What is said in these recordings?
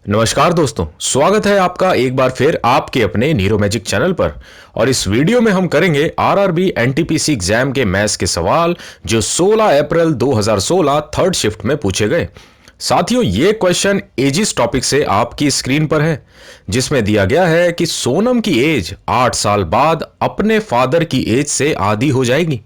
नमस्कार दोस्तों, स्वागत है आपका एक बार फिर आपके अपने नीरो मैजिक चैनल पर। और इस वीडियो में हम करेंगे आरआरबी एनटीपीसी एग्जाम के मैथ्स के सवाल जो 16 अप्रैल 2016 थर्ड शिफ्ट में पूछे गए। साथियों, ये क्वेश्चन एजिस टॉपिक से आपकी स्क्रीन पर है, जिसमें दिया गया है कि सोनम की एज 8 साल बाद अपने फादर की एज से आधी हो जाएगी।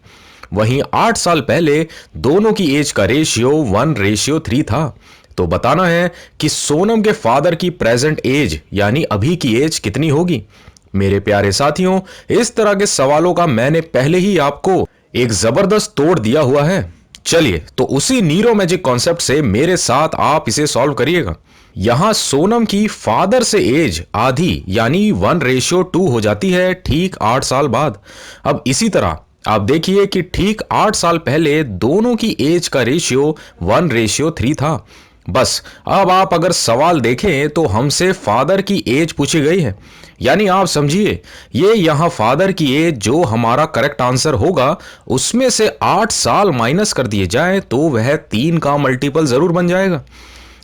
वहीं 8 साल पहले दोनों की एज का रेशियो 1:3 था। तो बताना है कि सोनम के फादर की प्रेजेंट एज यानी अभी की एज कितनी होगी। मेरे प्यारे साथियों, इस तरह के सवालों का मैंने पहले ही आपको एक जबरदस्त तोड़ दिया हुआ है। चलिए, तो उसी नीरो मैजिक कॉन्सेप्ट से मेरे साथ आप इसे सॉल्व करिएगा। यहां सोनम की फादर से एज आधी यानी 1:2 हो जाती है ठीक 8 साल बाद। अब इसी तरह आप देखिए कि ठीक 8 साल पहले दोनों की एज का रेशियो 1:3 था। बस अब आप अगर सवाल देखें तो हमसे फादर की एज पूछी गई है, यानी आप समझिए ये यहां फादर की एज जो हमारा करेक्ट आंसर होगा उसमें से 8 साल माइनस कर दिए जाए तो वह 3 का मल्टीपल जरूर बन जाएगा।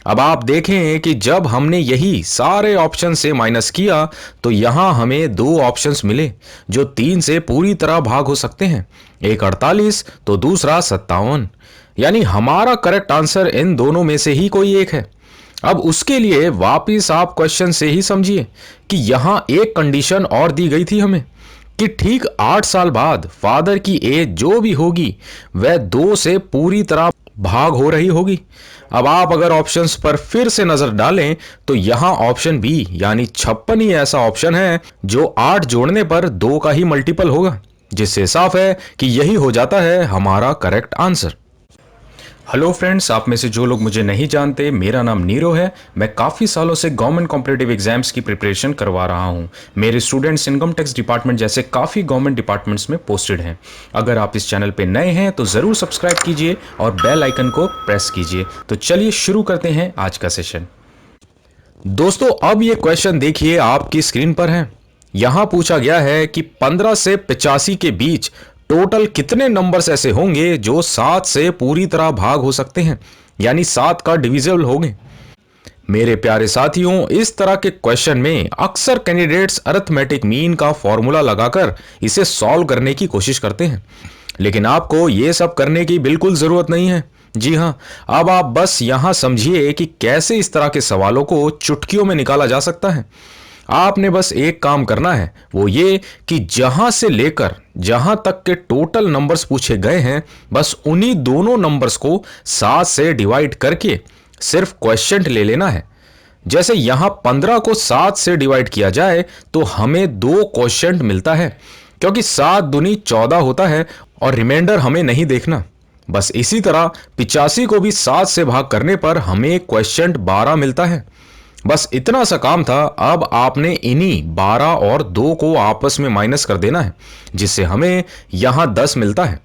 अब आप देखें कि जब हमने यही सारे ऑप्शन से माइनस किया तो यहां हमें 2 ऑप्शंस मिले जो 3 से पूरी तरह भाग हो सकते हैं, एक 48 तो दूसरा 57। यानी हमारा करेक्ट आंसर इन दोनों में से ही कोई एक है। अब उसके लिए वापिस आप क्वेश्चन से ही समझिए कि यहां एक कंडीशन और दी गई थी हमें कि ठीक 8 साल बाद फादर की एज जो भी होगी वह 2 से पूरी तरह भाग हो रही होगी। अब आप अगर ऑप्शंस पर फिर से नजर डालें तो यहां ऑप्शन बी यानी 56 ही ऐसा ऑप्शन है जो 8 जोड़ने पर 2 का ही मल्टीपल होगा, जिससे साफ है कि यही हो जाता है हमारा करेक्ट आंसर। हेलो फ्रेंड्स, आप में से जो लोग मुझे नहीं जानते, मेरा नाम नीरो है। मैं काफ़ी सालों से गवर्नमेंट कॉम्पिटिटिव एग्जाम्स की प्रिपरेशन करवा रहा हूं। मेरे स्टूडेंट्स इनकम टैक्स डिपार्टमेंट जैसे काफ़ी गवर्नमेंट डिपार्टमेंट्स में पोस्टेड हैं। अगर आप इस चैनल पे नए हैं तो ज़रूर सब्सक्राइब कीजिए और बेल आइकन को प्रेस कीजिए। तो चलिए शुरू करते हैं आज का सेशन। दोस्तों, अब ये क्वेश्चन देखिए आपकी स्क्रीन पर है। यहां पूछा गया है कि 15 से 85 के बीच टोटल कितने नंबर्स ऐसे होंगे जो 7 से पूरी तरह भाग हो सकते हैं, यानी 7 का डिविजिबल होंगे। मेरे प्यारे साथियों, इस तरह के क्वेश्चन में अक्सर कैंडिडेट्स अरिथमेटिक मीन का फॉर्मूला लगाकर इसे सॉल्व करने की कोशिश करते हैं, लेकिन आपको यह सब करने की बिल्कुल जरूरत नहीं है। जी हां, अब आप बस यहां समझिए कि कैसे इस तरह के सवालों को चुटकियों में निकाला जा सकता है। आपने बस एक काम करना है, वो ये कि जहां से लेकर जहां तक के टोटल नंबर्स पूछे गए हैं, बस उन्हीं दोनों नंबर्स को 7 से डिवाइड करके सिर्फ क्वेश्चन ले लेना है। जैसे यहां 15 को 7 से डिवाइड किया जाए तो हमें 2 क्वेश्चन मिलता है, क्योंकि 7 दूनी 14 होता है और रिमाइंडर हमें नहीं देखना। बस इसी तरह 85 को भी 7 से भाग करने पर हमें क्वेश्चन 12 मिलता है। बस इतना सा काम था। अब आपने इन्हीं 12 और 2 को आपस में माइनस कर देना है, जिससे हमें यहां 10 मिलता है।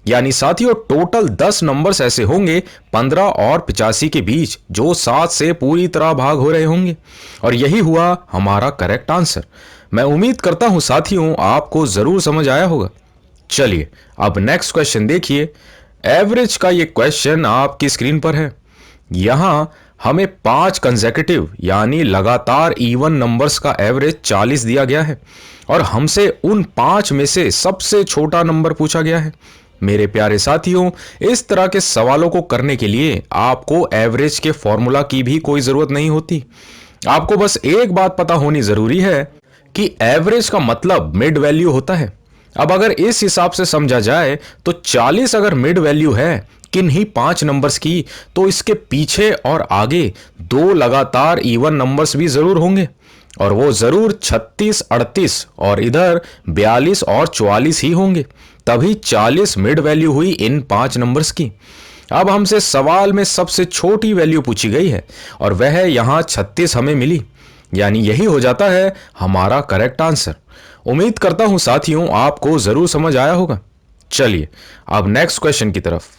यानी साथियों, टोटल 10 नंबर्स ऐसे होंगे 15 और 85 के बीच जो 7 से पूरी तरह भाग हो रहे होंगे, और यही हुआ हमारा करेक्ट आंसर। मैं उम्मीद करता हूं साथियों आपको जरूर समझ आया होगा। चलिए, अब नेक्स्ट क्वेश्चन देखिए। एवरेज का ये क्वेश्चन आपकी स्क्रीन पर है। यहां हमें 5 कंसेक्यूटिव यानी लगातार इवन नंबर्स का एवरेज 40 दिया गया है, और हमसे उन 5 में से सबसे छोटा नंबर पूछा गया है। मेरे प्यारे साथियों, इस तरह के सवालों को करने के लिए आपको एवरेज के फॉर्मूला की भी कोई जरूरत नहीं होती। आपको बस एक बात पता होनी जरूरी है कि एवरेज का मतलब मिड वैल्यू होता है। अब अगर इस हिसाब से समझा जाए तो 40 अगर मिड वैल्यू है किन्हीं 5 नंबर्स की, तो इसके पीछे और आगे 2 लगातार इवन नंबर्स भी जरूर होंगे, और वो जरूर 36, 38 और इधर 42 और 44 ही होंगे। तभी 40 मिड वैल्यू हुई इन 5 नंबर्स की। अब हमसे सवाल में सबसे छोटी वैल्यू पूछी गई है, और वह यहां 36 हमें मिली, यानी यही हो जाता है हमारा करेक्ट आंसर। उम्मीद करता हूं साथियों आपको जरूर समझ आया होगा। चलिए, अब नेक्स्ट क्वेश्चन की तरफ।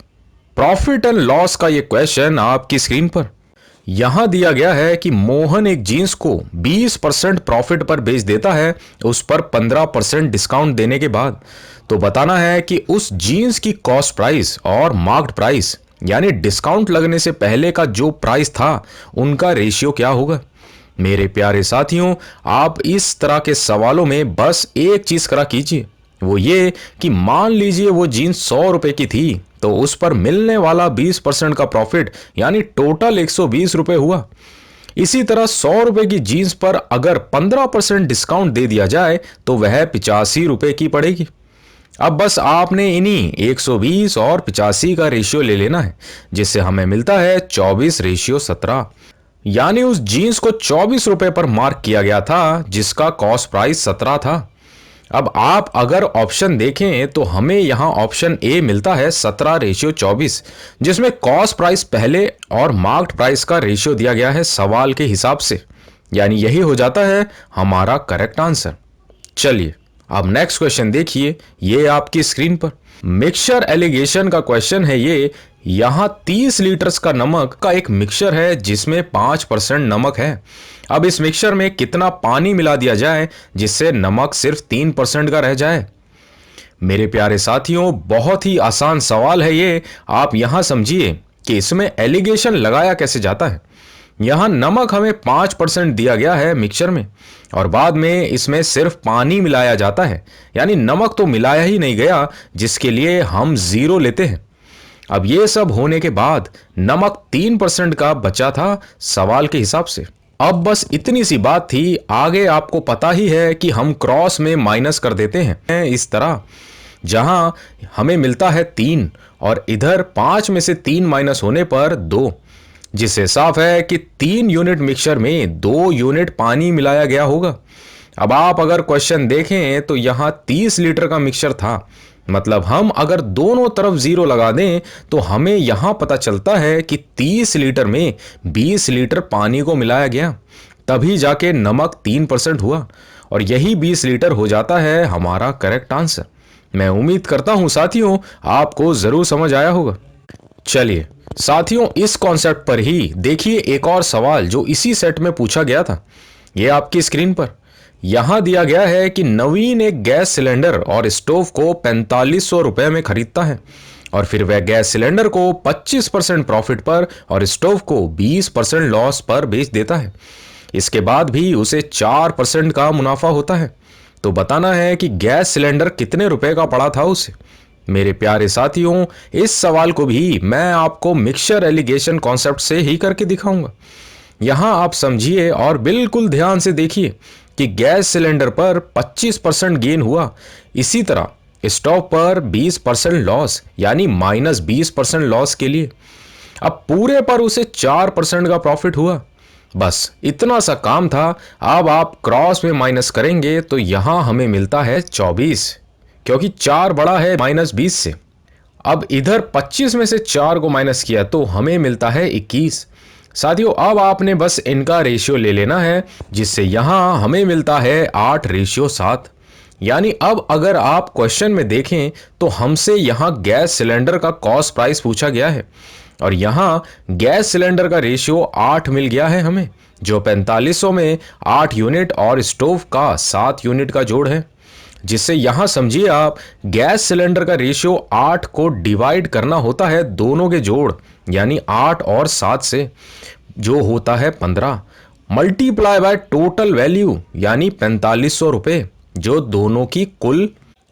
प्रॉफिट एंड लॉस का ये क्वेश्चन आपकी स्क्रीन पर। यहां दिया गया है कि मोहन एक जीन्स को 20% प्रॉफिट पर बेच देता है, उस पर 15% डिस्काउंट देने के बाद। तो बताना है कि उस जीन्स की कॉस्ट प्राइस और मार्क्ड प्राइस यानी डिस्काउंट लगने से पहले का जो प्राइस था उनका रेशियो क्या होगा। मेरे प्यारे साथियों, आप इस तरह के सवालों में बस एक चीज करा कीजिए, वो ये कि मान लीजिए वो जीन्स 100 रुपए की थी तो उस पर मिलने वाला 20% का प्रॉफिट यानी टोटल 120 रुपए हुआ। इसी तरह 100 रुपए की जीन्स पर अगर 15% डिस्काउंट दे दिया जाए तो वह 85 रुपए की पड़ेगी। अब बस आपने इन्हीं 120 और 85 का रेशियो ले लेना है, जिससे हमें मिलता है 24:17। यानी उस जीन्स को 24 रुपए पर मार्क किया गया था जिसका कॉस्ट प्राइस 17 था। अब आप अगर ऑप्शन देखें तो हमें यहां ऑप्शन ए मिलता है 17:24, जिसमें कॉस्ट प्राइस पहले और मार्क्ड प्राइस का रेशियो दिया गया है सवाल के हिसाब से। यानी यही हो जाता है हमारा करेक्ट आंसर। चलिए अब नेक्स्ट क्वेश्चन देखिए, ये आपकी स्क्रीन पर मिक्सचर एलिगेशन का क्वेश्चन है। ये यहां 30 लीटर्स का नमक का एक मिक्सचर है जिसमें 5% नमक है। अब इस मिक्सचर में कितना पानी मिला दिया जाए जिससे नमक सिर्फ 3% का रह जाए। मेरे प्यारे साथियों, बहुत ही आसान सवाल है ये। आप यहां समझिए कि इसमें एलिगेशन लगाया कैसे जाता है। यहां नमक हमें 5% दिया गया है मिक्सचर में और बाद में इसमें सिर्फ पानी मिलाया जाता है, यानी नमक तो मिलाया ही नहीं गया, जिसके लिए हम 0 लेते हैं। अब ये सब होने के बाद नमक 3% का बचा था सवाल के हिसाब से। अब बस इतनी सी बात थी, आगे आपको पता ही है कि हम क्रॉस में माइनस कर देते हैं इस तरह, जहां हमें मिलता है 3 और इधर 5 में से 3 माइनस होने पर 2, जिससे साफ है कि 3 यूनिट मिक्सचर में 2 यूनिट पानी मिलाया गया होगा। अब आप अगर क्वेश्चन देखें तो यहां 30 लीटर का मिक्सचर था, मतलब हम अगर दोनों तरफ 0 लगा दें तो हमें यहां पता चलता है कि 30 लीटर में 20 लीटर पानी को मिलाया गया, तभी जाके नमक 3% हुआ और यही 20 लीटर हो जाता है हमारा करेक्ट आंसर। मैं उम्मीद करता हूं साथियों आपको जरूर समझ आया होगा। चलिए साथियों, इस कॉन्सेप्ट पर ही देखिए एक और सवाल जो इसी सेट में पूछा गया था। यह आपकी स्क्रीन पर यहां दिया गया है कि नवीन एक गैस सिलेंडर और स्टोव को 4500 रुपए में खरीदता है और फिर वह गैस सिलेंडर को 25% प्रॉफिट पर और स्टोव को 20% लॉस पर बेच देता है। इसके बाद भी उसे 4% का मुनाफा होता है। तो बताना है कि गैस सिलेंडर कितने रुपए का पड़ा था उसे। मेरे प्यारे साथियों, इस सवाल को भी मैं आपको मिक्सचर एलिगेशन कॉन्सेप्ट से ही करके दिखाऊंगा। यहां आप समझिए और बिल्कुल ध्यान से देखिए कि गैस सिलेंडर पर 25% गेन हुआ, इसी तरह स्टोव पर 20% लॉस यानी -20% लॉस के लिए अब पूरे पर उसे 4% का प्रॉफिट हुआ। बस इतना सा काम था। अब आप क्रॉस में माइनस करेंगे तो यहां हमें मिलता है 24, क्योंकि 4 बड़ा है -20 से। अब इधर 25 में से 4 को माइनस किया तो हमें मिलता है 21। साथियों, अब आपने बस इनका रेशियो ले लेना है, जिससे यहां हमें मिलता है 8:7। यानी अब अगर आप क्वेश्चन में देखें तो हमसे यहां गैस सिलेंडर का कॉस्ट प्राइस पूछा गया है और यहां गैस सिलेंडर का रेशियो 8 मिल गया है हमें, जो 4500 में 8 यूनिट और स्टोव का 7 यूनिट का जोड़ है, जिससे यहां समझिए आप गैस सिलेंडर का रेशियो 8 को डिवाइड करना होता है दोनों के जोड़ यानी 8 और 7 से, जो होता है 15, मल्टीप्लाई बाय टोटल वैल्यू यानी 4500 रुपए, जो दोनों की कुल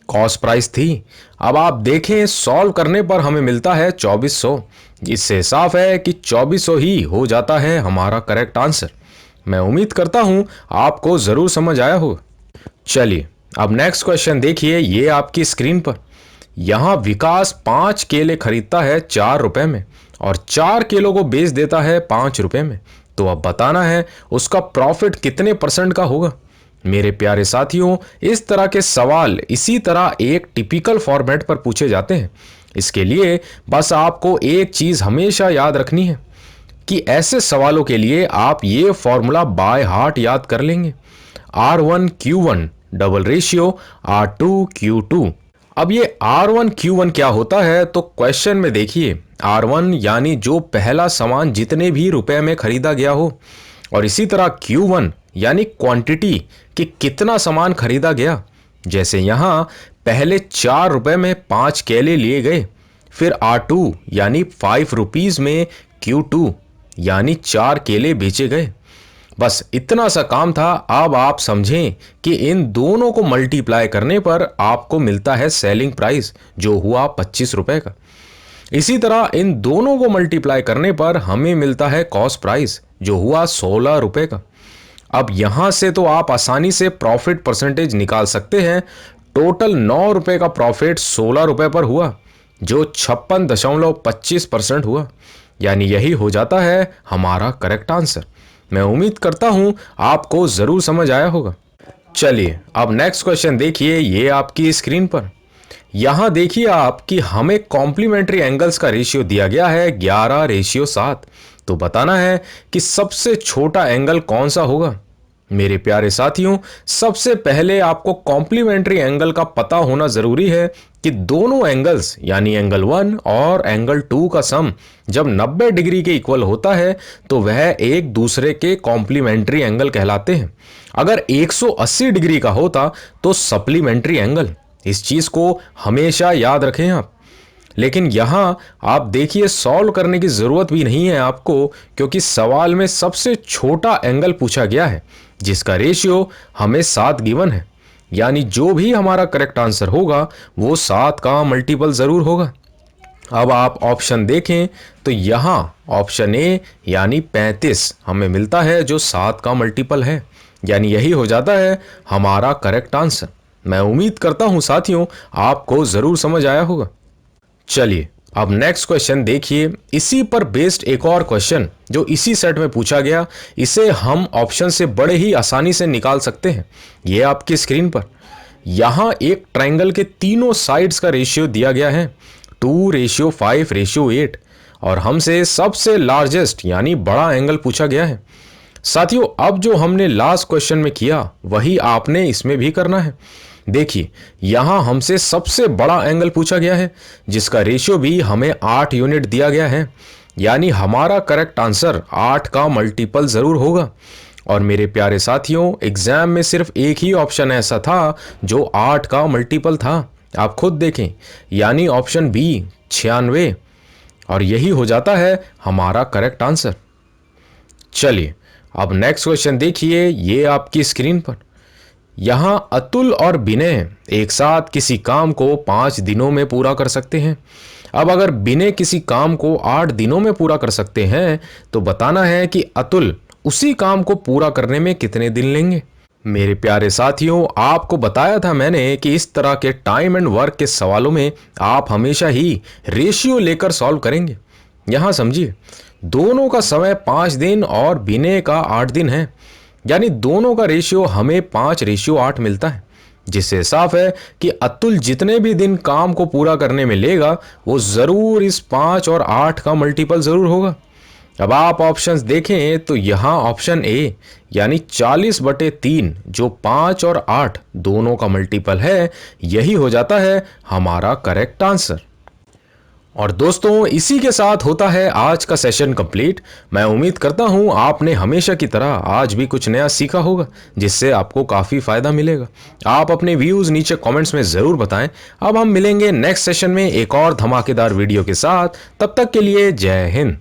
कॉस्ट प्राइस थी। अब आप देखें सॉल्व करने पर हमें मिलता है 2400। इससे साफ है कि 2400 ही हो जाता है हमारा करेक्ट आंसर। मैं उम्मीद करता हूं आपको जरूर समझ आया होगा। चलिए अब नेक्स्ट क्वेश्चन देखिए, ये आपकी स्क्रीन पर। यहां विकास 5 केले खरीदता है 4 रुपए में और 4 किलो को बेच देता है 5 रुपए में। तो अब बताना है उसका प्रॉफिट कितने % का होगा। मेरे प्यारे साथियों, इस तरह के सवाल इसी तरह एक टिपिकल फॉर्मेट पर पूछे जाते हैं। इसके लिए बस आपको एक चीज हमेशा याद रखनी है कि ऐसे सवालों के लिए आप ये फॉर्मूला बाय हार्ट याद कर लेंगे। R1Q1 double ratio R2Q2। अब ये R1Q1 क्या होता है तो क्वेश्चन में देखिए, R1 यानी जो पहला सामान जितने भी रुपए में खरीदा गया हो, और इसी तरह Q1 यानी क्वांटिटी कि कितना सामान खरीदा गया। जैसे यहां पहले 4 रुपए में 5 केले लिए गए, फिर R2 यानी 5 रुपीज में Q2 यानी 4 केले बेचे गए। बस इतना सा काम था। अब आप समझें कि इन दोनों को मल्टीप्लाई करने पर आपको मिलता है सेलिंग प्राइस जो हुआ 25 रुपए का। इसी तरह इन दोनों को मल्टीप्लाई करने पर हमें मिलता है कॉस्ट प्राइस जो हुआ 16 रुपए का। अब यहां से तो आप आसानी से प्रॉफिट परसेंटेज निकाल सकते हैं। टोटल 9 रुपए का प्रॉफिट 16 रुपए पर हुआ जो 56.25% हुआ, यानी यही हो जाता है हमारा करेक्ट आंसर। मैं उम्मीद करता हूं आपको जरूर समझ आया होगा। चलिए अब नेक्स्ट क्वेश्चन देखिए, ये आपकी स्क्रीन पर। यहां देखिए आप कि हमें कॉम्प्लीमेंट्री एंगल्स का रेशियो दिया गया है 11:7। तो बताना है कि सबसे छोटा एंगल कौन सा होगा। मेरे प्यारे साथियों, सबसे पहले आपको कॉम्प्लीमेंट्री एंगल का पता होना जरूरी है कि दोनों एंगल्स यानी एंगल 1 और एंगल 2 का सम जब 90 डिग्री के इक्वल होता है तो वह एक दूसरे के कॉम्प्लीमेंट्री एंगल कहलाते हैं। अगर 180 डिग्री का होता तो सप्लीमेंट्री एंगल। इस चीज को हमेशा याद रखें आप। लेकिन यहां आप देखिए सॉल्व करने की जरूरत भी नहीं है आपको, क्योंकि सवाल में सबसे छोटा एंगल पूछा गया है जिसका रेशियो हमें 7 गिवन है, यानी जो भी हमारा करेक्ट आंसर होगा वो 7 का मल्टीपल जरूर होगा। अब आप ऑप्शन देखें तो यहां ऑप्शन ए यानी 35 हमें मिलता है जो 7 का मल्टीपल है, यानी यही हो जाता है हमारा करेक्ट आंसर। मैं उम्मीद करता हूं साथियों आपको जरूर समझ आया होगा। चलिए अब नेक्स्ट क्वेश्चन देखिए। इसी पर बेस्ड एक और क्वेश्चन जो इसी सेट में पूछा गया, इसे हम ऑप्शन से बड़े ही आसानी से निकाल सकते हैं। यह आपकी स्क्रीन पर। यहां एक ट्रायंगल के तीनों साइड्स का रेशियो दिया गया है 2:5:8 और हमसे सबसे लार्जेस्ट यानी बड़ा एंगल पूछा गया है। साथियों अब जो हमने लास्ट क्वेश्चन में किया वही आपने इसमें भी करना है। देखिए यहां हमसे सबसे बड़ा एंगल पूछा गया है जिसका रेशियो भी हमें 8 यूनिट दिया गया है, यानी हमारा करेक्ट आंसर 8 का मल्टीपल जरूर होगा। और मेरे प्यारे साथियों एग्जाम में सिर्फ एक ही ऑप्शन ऐसा था जो 8 का मल्टीपल था, आप खुद देखें, यानी ऑप्शन बी 96, और यही हो जाता है हमारा करेक्ट आंसर। चलिए अब नेक्स्ट क्वेश्चन देखिए, ये आपकी स्क्रीन पर। यहां अतुल और विनय एक साथ किसी काम को 5 दिनों में पूरा कर सकते हैं। अब अगर विनय किसी काम को 8 दिनों में पूरा कर सकते हैं तो बताना है कि अतुल उसी काम को पूरा करने में कितने दिन लेंगे। मेरे प्यारे साथियों आपको बताया था मैंने कि इस तरह के टाइम एंड वर्क के सवालों में आप हमेशा ही रेशियो लेकर सॉल्व करेंगे। यहां समझिए दोनों का समय 5 दिन और विनय का 8 दिन है, यानी दोनों का रेशियो हमें 5:8 मिलता है, जिससे साफ है कि अतुल जितने भी दिन काम को पूरा करने में लेगा वो जरूर इस 5 और 8 का मल्टीपल जरूर होगा। अब आप ऑप्शंस देखें तो यहां ऑप्शन ए यानी 40/3 जो 5 और 8 दोनों का मल्टीपल है, यही हो जाता है हमारा करेक्ट आंसर। और दोस्तों इसी के साथ होता है आज का सेशन कंप्लीट। मैं उम्मीद करता हूं आपने हमेशा की तरह आज भी कुछ नया सीखा होगा जिससे आपको काफी फायदा मिलेगा। आप अपने व्यूज नीचे कमेंट्स में जरूर बताएं। अब हम मिलेंगे नेक्स्ट सेशन में एक और धमाकेदार वीडियो के साथ। तब तक के लिए जय हिंद।